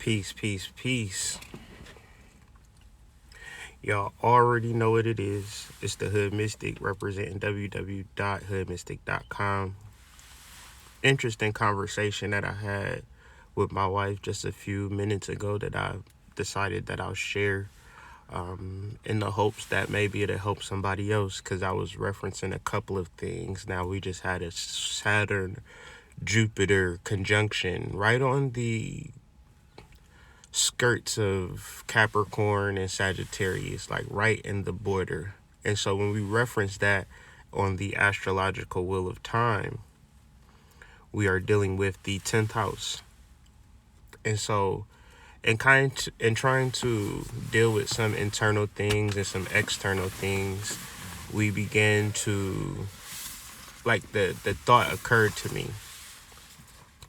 Peace, peace, peace. Y'all already know what it is. It's the Hood Mystic representing www.hoodmystic.com. Interesting conversation that I had with my wife just a few minutes ago that I decided that I'll share in the hopes that maybe it'll help somebody else, because I was referencing a couple of things. Now, we just had a Saturn-Jupiter conjunction right on the skirts of Capricorn and Sagittarius, like right in the border. And so when we reference that on the astrological wheel of time, we are dealing with the 10th house. And so and trying to deal with some internal things and some external things, we began to, like, the thought occurred to me,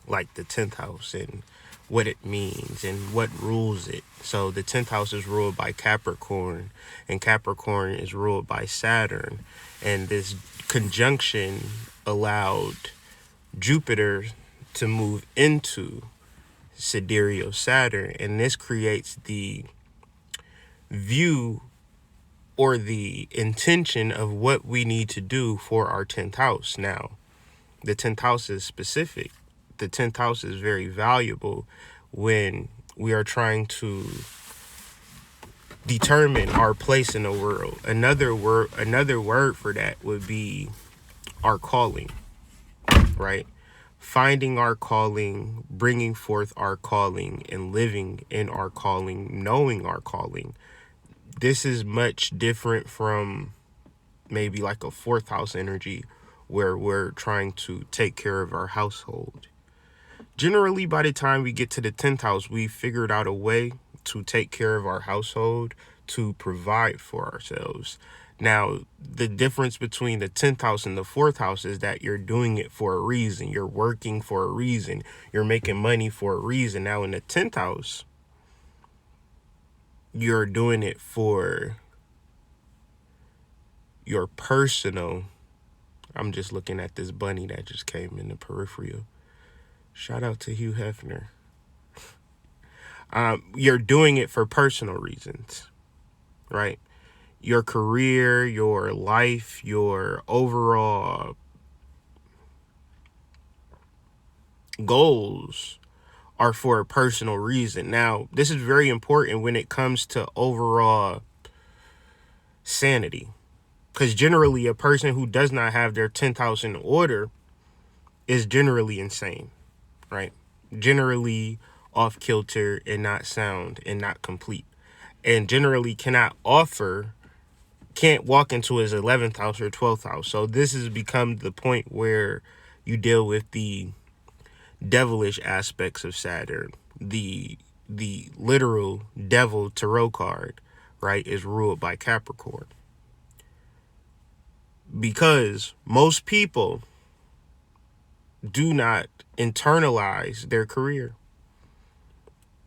like the 10th house and what it means and what rules it. So the 10th house is ruled by Capricorn, and Capricorn is ruled by Saturn. And this conjunction allowed Jupiter to move into sidereal Saturn, and this creates the view or the intention of what we need to do for our 10th house. Now, the 10th house is specific. The 10th house is very valuable when we are trying to determine our place in the world. Another word for that would be our calling, right? Finding our calling, bringing forth our calling, and living in our calling, knowing our calling. This is much different from maybe like a 4th house energy where we're trying to take care of our household. Generally, by the time we get to the 10th house, we figured out a way to take care of our household, to provide for ourselves. Now, the difference between the 10th house and the 4th house is that you're doing it for a reason. You're working for a reason. You're making money for a reason. Now, in the 10th house, you're doing it for your personal. I'm just looking at this bunny that just came in the peripheral. Shout out to Hugh Hefner. You're doing it for personal reasons, right? Your career, your life, your overall goals are for a personal reason. Now, this is very important when it comes to overall sanity, because generally a person who does not have their 10th house in order is generally insane, right? Generally off kilter and not sound and not complete, and generally can't walk into his 11th house or 12th house. So this has become the point where you deal with the devilish aspects of Saturn. The literal devil tarot card, right, is ruled by Capricorn. Because most people do not internalize their career.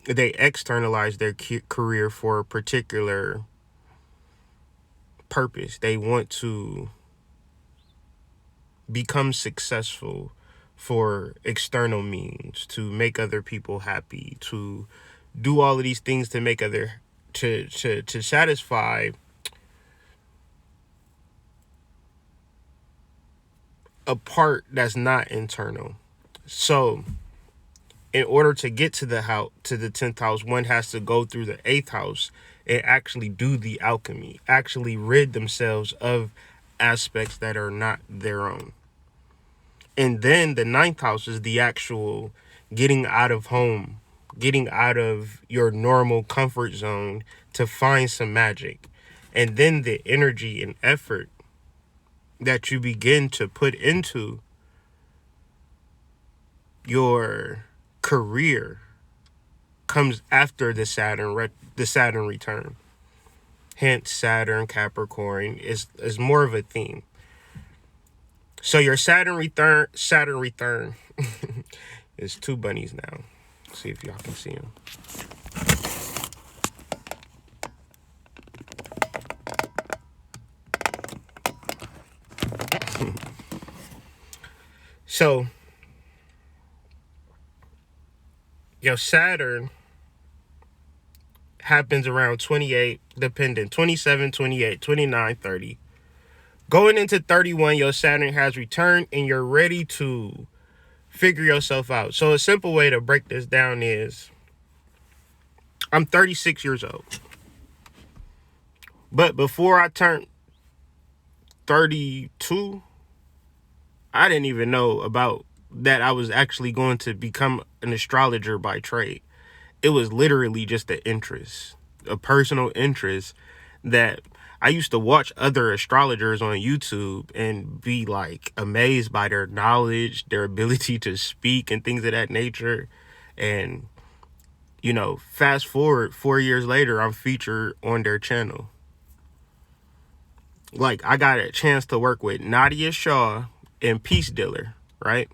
They externalize their career for a particular purpose. They want to become successful for external means, to make other people happy, to do all of these things to make to satisfy a part that's not internal. So in order to get to the 10th house, one has to go through the 8th house and actually do the alchemy, actually rid themselves of aspects that are not their own. And then the 9th house is the actual getting out of home, getting out of your normal comfort zone to find some magic. And then the energy and effort that you begin to put into your career comes after the Saturn return. Hence, Saturn Capricorn is more of a theme. So your Saturn return is two bunnies now. Let's see if y'all can see them. So your Saturn happens around 28, depending, 27, 28, 29, 30. Going into 31, your Saturn has returned and you're ready to figure yourself out. So a simple way to break this down is I'm 36 years old. But before I turned 32, I didn't even know about that I was actually going to become an astrologer by trade. It was literally just an interest, a personal interest that I used to watch other astrologers on YouTube and be like amazed by their knowledge, their ability to speak and things of that nature. And, you know, fast forward 4 years later, I'm featured on their channel. Like, I got a chance to work with Nadia Shaw and Peace Dealer, right?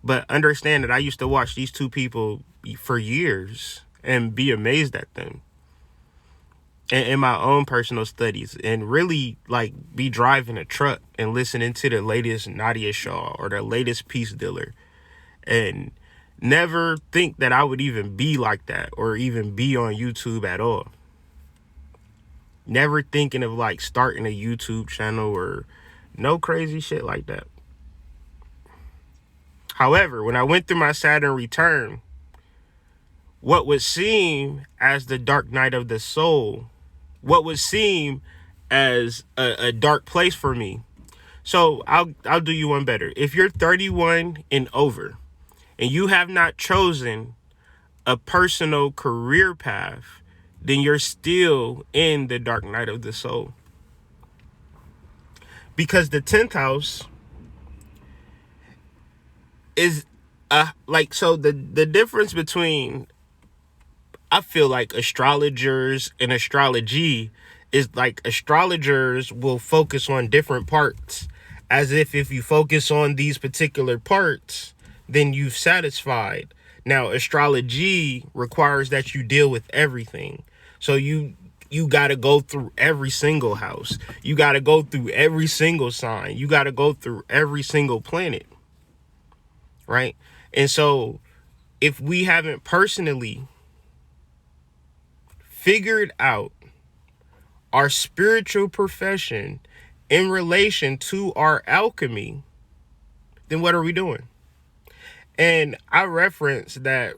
But understand that I used to watch these two people for years and be amazed at them in my own personal studies, and really like be driving a truck and listening to the latest Nadia Shaw or the latest Peace Dealer, and never think that I would even be like that or even be on YouTube at all. Never thinking of like starting a YouTube channel or no crazy shit like that. However, when I went through my Saturn return, what would seem as the dark night of the soul, what would seem as a dark place for me. So I'll do you one better. If you're 31 and over and you have not chosen a personal career path, then you're still in the dark night of the soul. Because the 10th house is so the difference between, I feel like, astrologers and astrology is like astrologers will focus on different parts, as if you focus on these particular parts, then you've satisfied. Now, astrology requires that you deal with everything. So you got to go through every single house. You got to go through every single sign. You got to go through every single planet. Right? And so if we haven't personally figured out our spiritual profession in relation to our alchemy, then what are we doing? And I reference that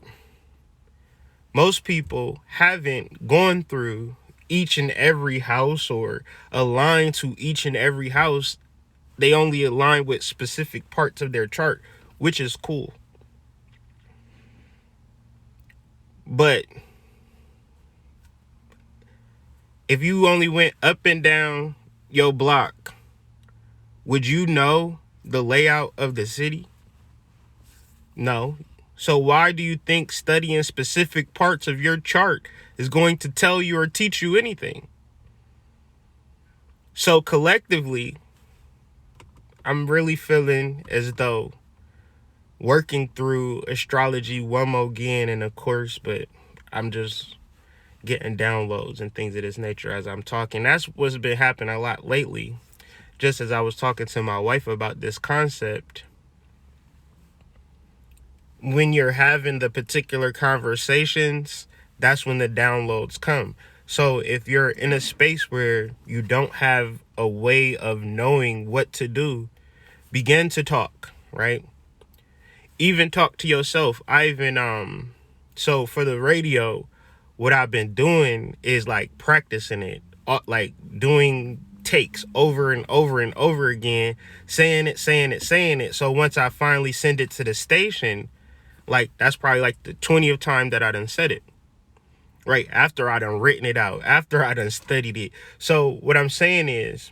most people haven't gone through each and every house or aligned to each and every house. They only align with specific parts of their chart, which is cool. But if you only went up and down your block, would you know the layout of the city? No. So why do you think studying specific parts of your chart is going to tell you or teach you anything? So collectively, I'm really feeling as though working through astrology one more again in a course, but I'm just getting downloads and things of this nature as I'm talking. That's what's been happening a lot lately. Just as I was talking to my wife about this concept, when you're having the particular conversations, that's when the downloads come. So if you're in a space where you don't have a way of knowing what to do, begin to talk, right? Even talk to yourself. So for the radio, what I've been doing is like practicing it, like doing takes over and over and over again, saying it. So once I finally send it to the station, like that's probably like the 20th time that I done said it, right? After I done written it out, after I done studied it. So what I'm saying is,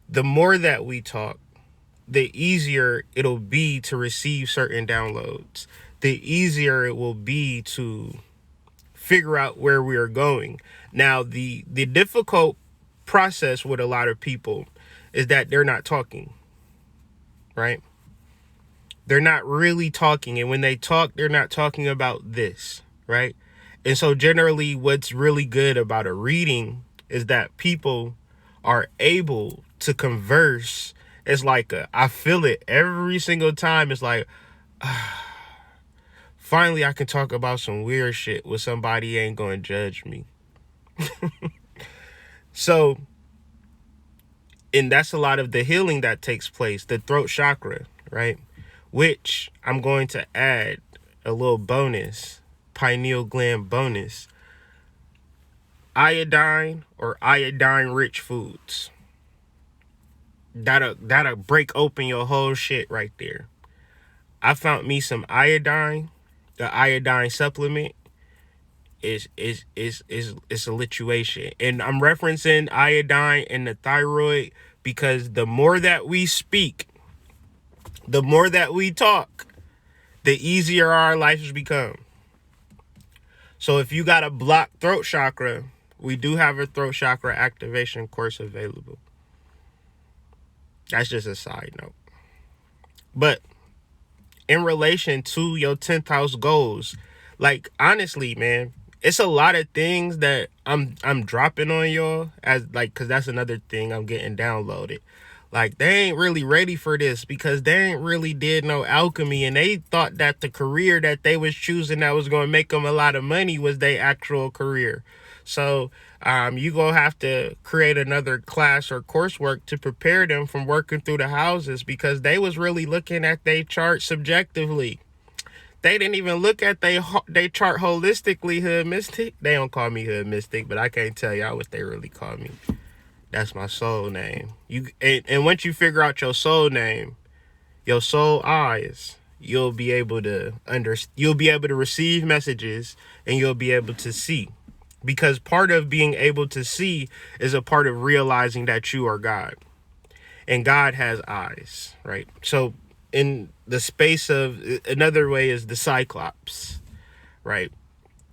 the more that we talk, the easier it'll be to receive certain downloads. The easier it will be to figure out where we are going. Now, the difficult process with a lot of people is that they're not talking, right? They're not really talking. And when they talk, they're not talking about this, right? And so generally what's really good about a reading is that people are able to converse. It's like I feel it every single time. It's like, Finally, I can talk about some weird shit where somebody ain't gonna judge me. So, and that's a lot of the healing that takes place, the throat chakra, right? Which I'm going to add a little bonus, pineal gland bonus, iodine or iodine rich foods. That'll break open your whole shit right there. I found me some iodine. The iodine supplement is a situation. And I'm referencing iodine and the thyroid because the more that we speak, the more that we talk, the easier our lives become. So if you got a blocked throat chakra, we do have a throat chakra activation course available. That's just a side note. But in relation to your 10th house goals, like honestly, man, it's a lot of things that I'm dropping on y'all as like, cause that's another thing I'm getting downloaded. Like they ain't really ready for this because they ain't really did no alchemy, and they thought that the career that they was choosing that was going to make them a lot of money was their actual career. So you gonna have to create another class or coursework to prepare them from working through the houses, because they was really looking at their chart subjectively. They didn't even look at they chart holistically. Hood mystic. They don't call me hood mystic, but I can't tell y'all what they really call me. That's my soul name. And once you figure out your soul name, your soul eyes, you'll be able to you'll be able to receive messages, and you'll be able to see. Because part of being able to see is a part of realizing that you are God. And God has eyes, right? So in the space of, another way is the Cyclops, right?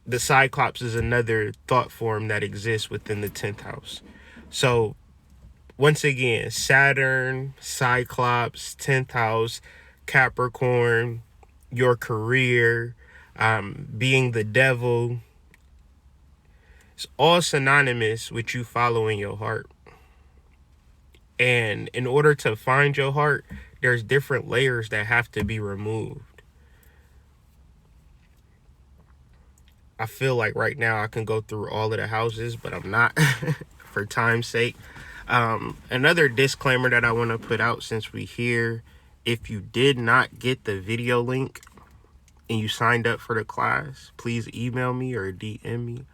The Cyclops is another thought form that exists within the 10th house. So once again, Saturn, Cyclops, 10th house, Capricorn, your career, being the devil, it's all synonymous with you following your heart. And in order to find your heart, there's different layers that have to be removed. I feel like right now I can go through all of the houses, but I'm not for time's sake. Another disclaimer that I want to put out since we here, if you did not get the video link and you signed up for the class, please email me or DM me.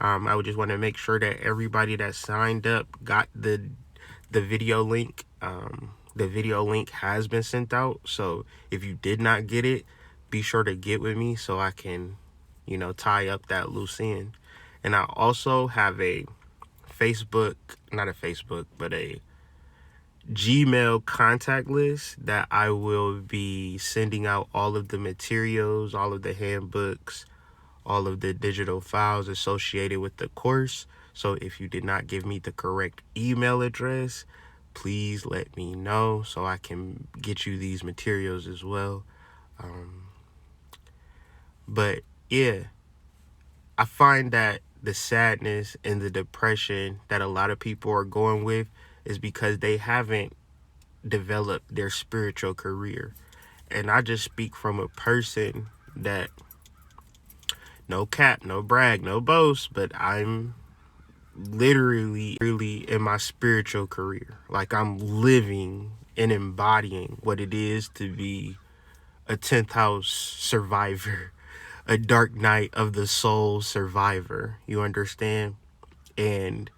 I would just want to make sure that everybody that signed up got the video link. The video link has been sent out. So if you did not get it, be sure to get with me so I can, tie up that loose end. And I also have a not a Facebook, but a Gmail contact list that I will be sending out all of the materials, all of the handbooks, all of the digital files associated with the course. So if you did not give me the correct email address, please let me know so I can get you these materials as well. But yeah, I find that the sadness and the depression that a lot of people are going with is because they haven't developed their spiritual career. And I just speak from a person that, no cap, no brag, no boast, but I'm literally really in my spiritual career. Like I'm living and embodying what it is to be a 10th house survivor, a dark night of the soul survivor. You understand? And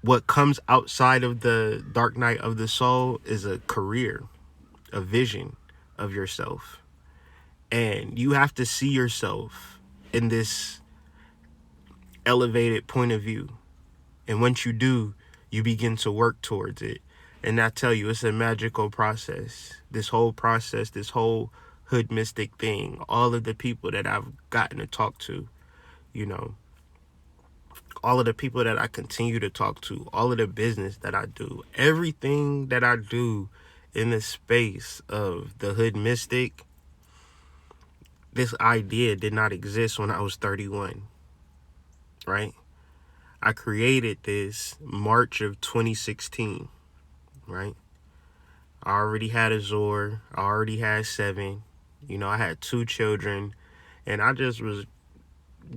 what comes outside of the dark night of the soul is a career, a vision of yourself. And you have to see yourself in this elevated point of view. And once you do, you begin to work towards it. And I tell you, it's a magical process. This whole process, this whole hood mystic thing, all of the people that I've gotten to talk to, all of the people that I continue to talk to, all of the business that I do, everything that I do in the space of the hood mystic, this idea did not exist when I was 31, right? I created this March of 2016, right? I already had a Zor. I already had 7. I had 2 children, and I just was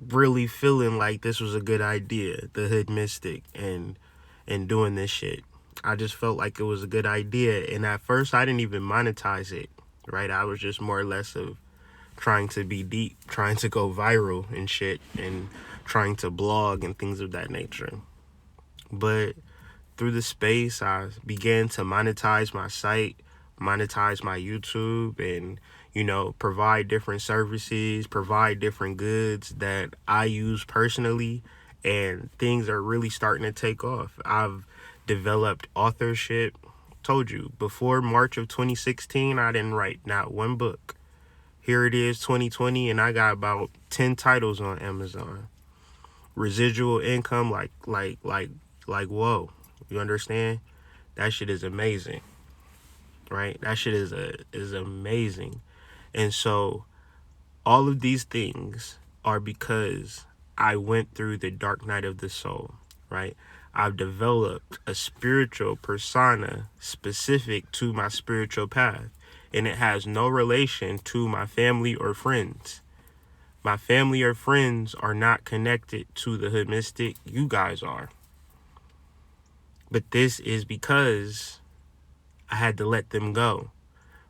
really feeling like this was a good idea, the Hood Mystic, and doing this shit. I just felt like it was a good idea, and at first I didn't even monetize it, right? I was just more or less of trying to be deep, trying to go viral and shit, and trying to blog and things of that nature. But through the space, I began to monetize my site, monetize my YouTube, and provide different services, provide different goods that I use personally, and things are really starting to take off. I've developed authorship. Told you, before March of 2016, I didn't write not one book. Here it is, 2020, and I got about 10 titles on Amazon. Residual income, like whoa. You understand? That shit is amazing, right? That shit is amazing. And so all of these things are because I went through the dark night of the soul, right? I've developed a spiritual persona specific to my spiritual path, and it has no relation to my family or friends. My family or friends are not connected to the Hood Mystic. You guys are. But this is because I had to let them go.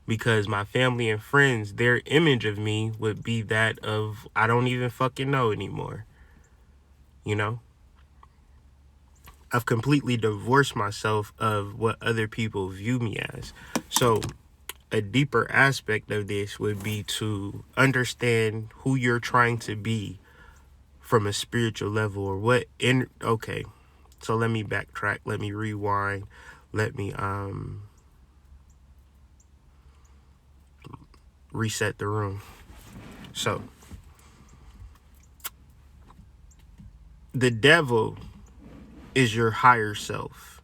Because my family and friends, their image of me would be that of, I don't even fucking know anymore. I've completely divorced myself of what other people view me as. So a deeper aspect of this would be to understand who you're trying to be from a spiritual level, or okay. So let me backtrack. Let me rewind. Let me reset the room. So the devil is your higher self.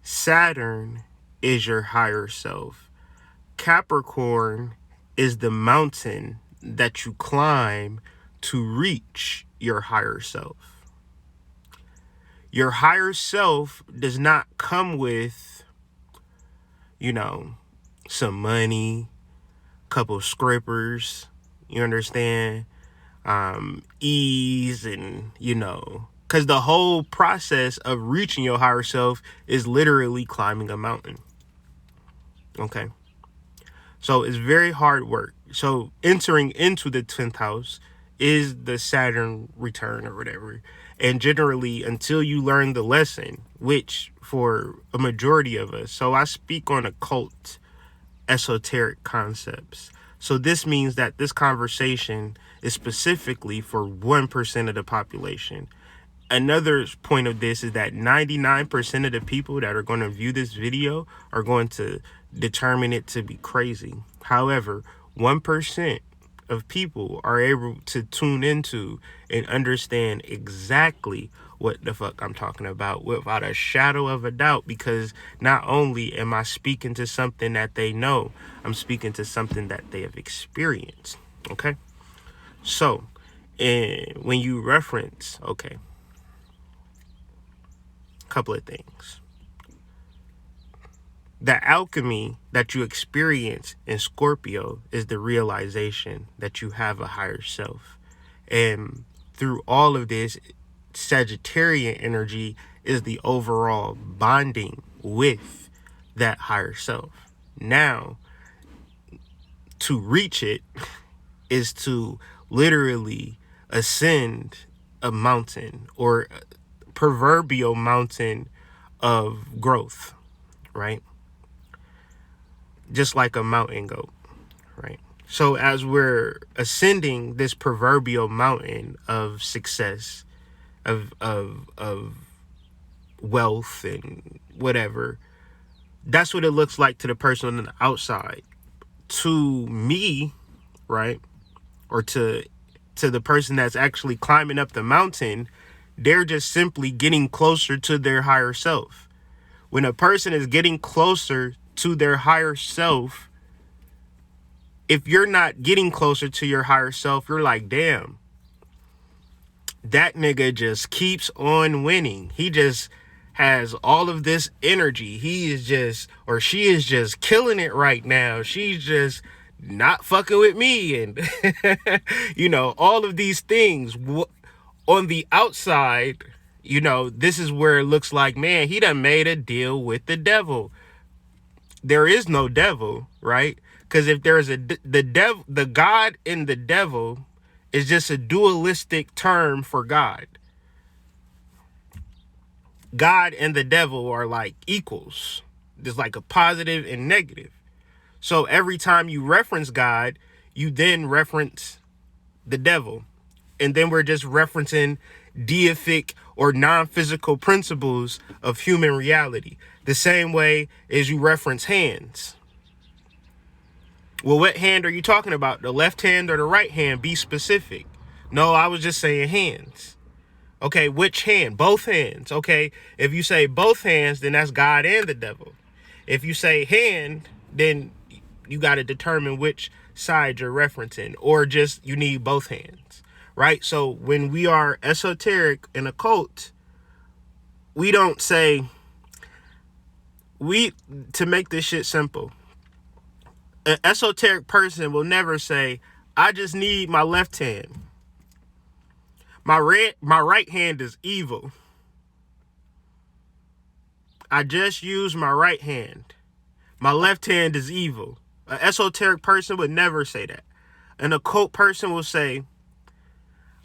Saturn is your higher self. Capricorn is the mountain that you climb to reach your higher self. Your higher self does not come with, some money, couple of scrippers, you understand? Ease, and, because the whole process of reaching your higher self is literally climbing a mountain. Okay. So it's very hard work. So entering into the 10th house is the Saturn return or whatever. And generally, until you learn the lesson, which for a majority of us, so I speak on occult, esoteric concepts. So this means that this conversation is specifically for 1% of the population. Another point of this is that 99% of the people that are going to view this video are going to determine it to be crazy. However, 1% of people are able to tune into and understand exactly what the fuck I'm talking about without a shadow of a doubt, because not only am I speaking to something that they know, I'm speaking to something that they have experienced. Okay? So, when you reference, okay, couple of things. The alchemy that you experience in Scorpio is the realization that you have a higher self. And through all of this, Sagittarian energy is the overall bonding with that higher self. Now, to reach it is to literally ascend a mountain, or proverbial mountain of growth, right? Just like a mountain goat, right? So as we're ascending this proverbial mountain of success, of wealth and whatever, that's what it looks like to the person on the outside. To me, right, or to the person that's actually climbing up the mountain, they're just simply getting closer to their higher self. When a person is getting closer to their higher self, if you're not getting closer to your higher self, you're like, damn, that nigga just keeps on winning. He just has all of this energy. He is just, or she is just killing it right now. She's just not fucking with me, and all of these things on the outside. This is where it looks like, man, he done made a deal with the devil. There is no devil, right? Because if there's the God and the devil is just a dualistic term for God. God and the devil are like equals. There's like a positive and negative. So every time you reference God, you then reference the devil. And then we're just referencing deific or non-physical principles of human reality. The same way as you reference hands. Well, what hand are you talking about? The left hand or the right hand? Be specific. No, I was just saying hands. Okay, which hand? Both hands. Okay, if you say both hands, then that's God and the devil. If you say hand, then you got to determine which side you're referencing, or just you need both hands, right? So when we are esoteric and occult, we don't say, to make this shit simple, an esoteric person will never say, I just need my left hand. My right hand is evil. I just use my right hand. My left hand is evil. An esoteric person would never say that. An occult person will say,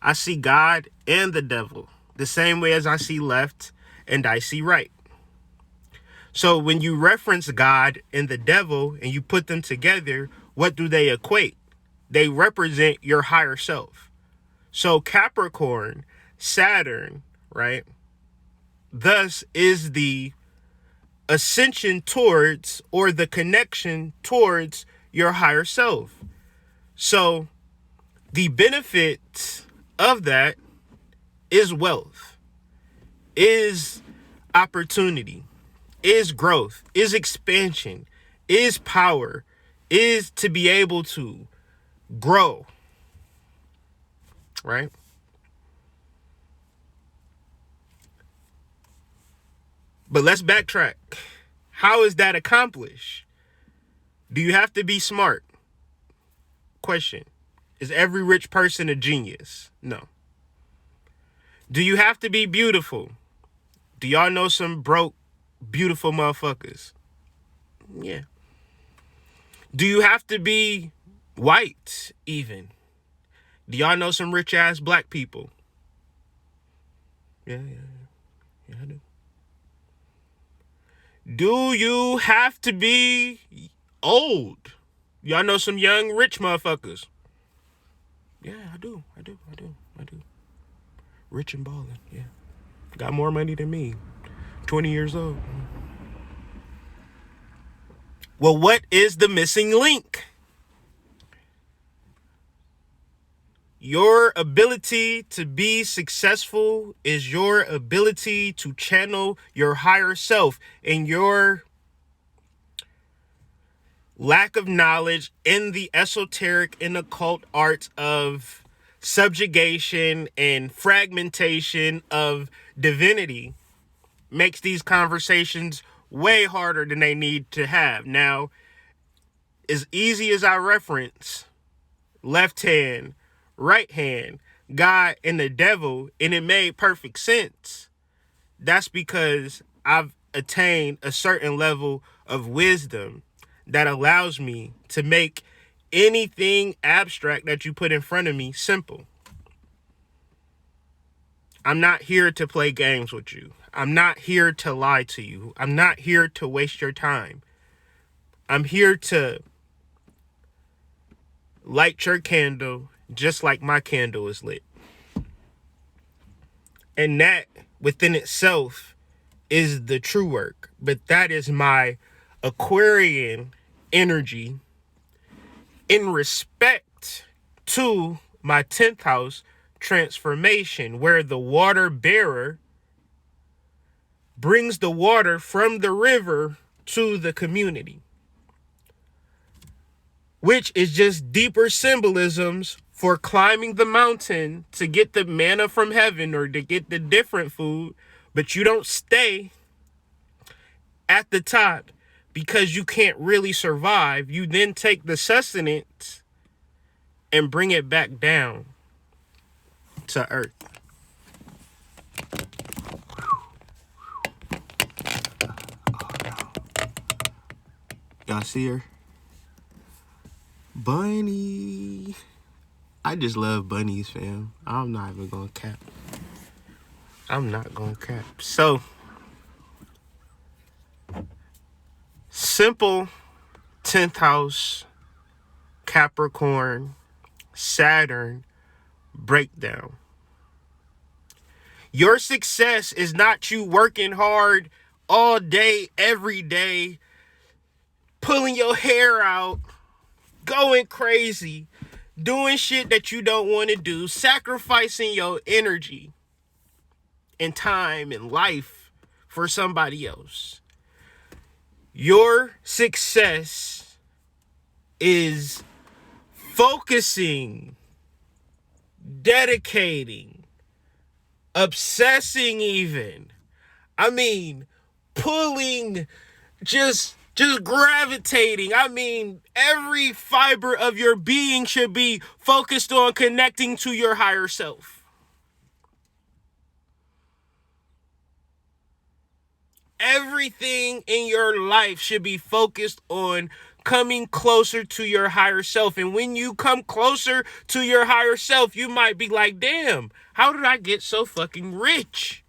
I see God and the devil the same way as I see left and I see right. So when you reference God and the devil and you put them together, what do they equate? They represent your higher self. So Capricorn, Saturn, right, thus is the ascension towards, or the connection towards, your higher self. So the benefit of that is wealth, is opportunity, is growth, is expansion, is power, is to be able to grow, right? But let's backtrack. How is that accomplished? Do you have to be smart? Question. Is every rich person a genius? No. Do you have to be beautiful? Do y'all know some broke, beautiful motherfuckers? Yeah. Do you have to be white even? Do y'all know some rich ass black people? Yeah, I do. Do you have to be old? Y'all know some young rich motherfuckers? Yeah, I do. Rich and balling, yeah. Got more money than me. 20 years old. Well, what is the missing link? Your ability to be successful is your ability to channel your higher self, and your lack of knowledge in the esoteric and occult arts of subjugation and fragmentation of divinity makes these conversations way harder than they need to have. Now, as easy as I reference left hand, right hand, God and the devil, and it made perfect sense, that's because I've attained a certain level of wisdom that allows me to make anything abstract that you put in front of me simple. I'm not here to play games with you. I'm not here to lie to you. I'm not here to waste your time. I'm here to light your candle just like my candle is lit. And that within itself is the true work. But that is my Aquarian energy in respect to my 10th house transformation, where the water bearer brings the water from the river to the community, which is just deeper symbolisms for climbing the mountain to get the manna from heaven or to get the different food, but you don't stay at the top because you can't really survive, you then take the sustenance and bring it back down to earth. Y'all see her? Bunny. I just love bunnies, fam. I'm not even gonna cap. I'm not gonna cap. So, simple 10th house, Capricorn, Saturn breakdown. Your success is not you working hard all day, every day, pulling your hair out, going crazy, doing shit that you don't want to do, sacrificing your energy and time and life for somebody else. Your success is focusing, dedicating, obsessing even. I mean, pulling, just gravitating. I mean, every fiber of your being should be focused on connecting to your higher self. Everything in your life should be focused on coming closer to your higher self. And when you come closer to your higher self, you might be like, damn, how did I get so fucking rich?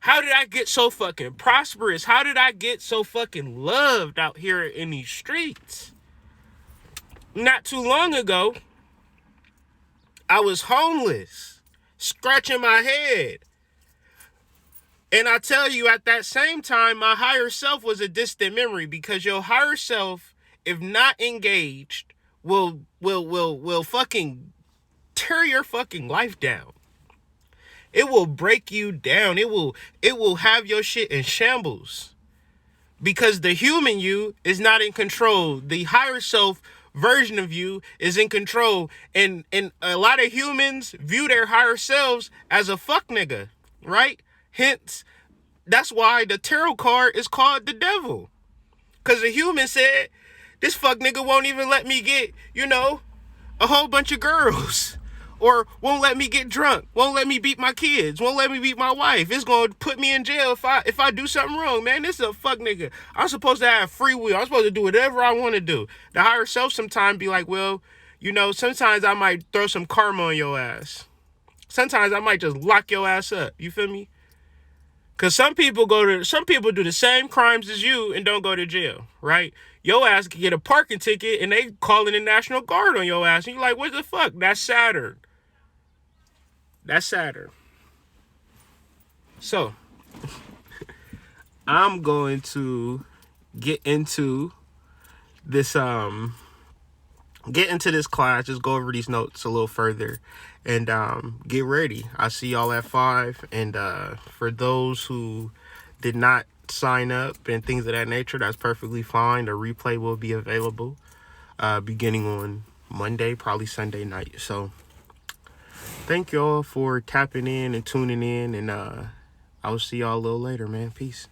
How did I get so fucking prosperous? How did I get so fucking loved out here in these streets? Not too long ago, I was homeless, scratching my head. And I tell you, at that same time, my higher self was a distant memory, because your higher self, if not engaged, will fucking tear your fucking life down. It will break you down. It will have your shit in shambles, because the human you is not in control. The higher self version of you is in control. And a lot of humans view their higher selves as a fuck nigga, right? Hence, that's why the tarot card is called the devil. Because the human said, this fuck nigga won't even let me get, a whole bunch of girls. Or won't let me get drunk. Won't let me beat my kids. Won't let me beat my wife. It's going to put me in jail if I do something wrong, man. This is a fuck nigga. I'm supposed to have free will. I'm supposed to do whatever I want to do. The higher self sometimes be like, well, sometimes I might throw some karma on your ass. Sometimes I might just lock your ass up. You feel me? Because some people do the same crimes as you and don't go to jail, right? Your ass can get a parking ticket and they calling the National Guard on your ass. And you're like, what the fuck? That's Saturn. That's Saturn. So, I'm going to get into this class, just go over these notes a little further, and get ready. I'll see y'all at 5. And for those who did not sign up and things of that nature, that's perfectly fine. The replay will be available beginning on Monday, probably Sunday night. So thank y'all for tapping in and tuning in, and I will see y'all a little later, man. Peace.